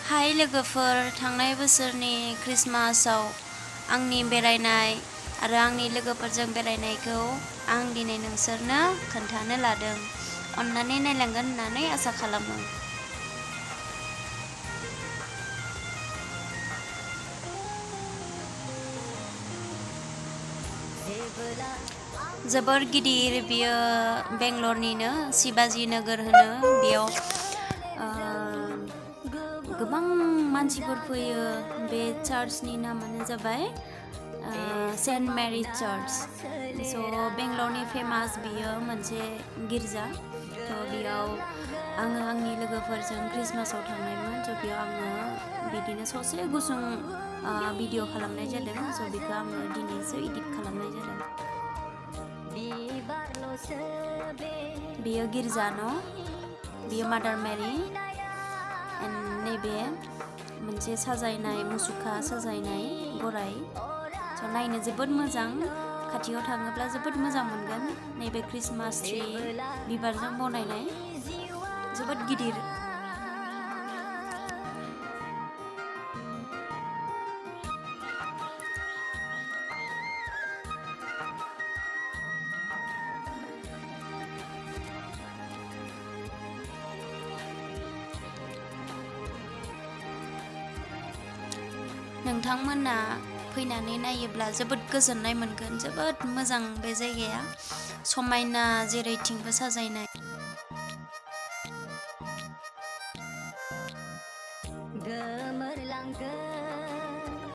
हाय लोगोफोर, थांनाय बोसोरनि क्रिसमासआव आंनि बेरायनाय आरो आंनि लोगोफोरजों बेरायनायखौ आं दिनै नोंसोरनो खोन्थानो लादों। अन्नानै नायलांगोन होननानै आसा खालामो। जोबोर गिदिर बियो बेंगलरनिनो शिवाजी नोगोर होनो। बेयाव गोबां मानसिफोर फैयो। बे चार्चनि नामानो जाबाय सेन्ट मेरि चार्च। स' बेंगलरनि फेमास बियो मोनसे गिर्जा। थ' बेयाव आङो आंनि लोगोफोरजों क्रिसमासाव थांनायमोन। स' बेयाव आङो बिदिनो ससे गुसुं भिडिअ खालामनाय जादों। स' बेखौ आङो दिनैसो इडिट खालामनाय जादों। बेयो गिर्जा न', बेयो मादार मेरि। नैबे मोनसे साजायनाय मुसुखा साजायनाय गराय। स' नायनो जोबोद मोजां। खाथियाव थाङोब्ला जोबोद मोजां मोनगोन। नैबे क्रिसमास ट्रि बिबारजों बनायनाय जोबोद गिदिर। नोंथांमोना फैनानै नायोब्ला जोबोद गोजोननाय मोनगोन। जोबोद मोजां बे जायगाया, समायना जेरैथिंबो साजायनाय।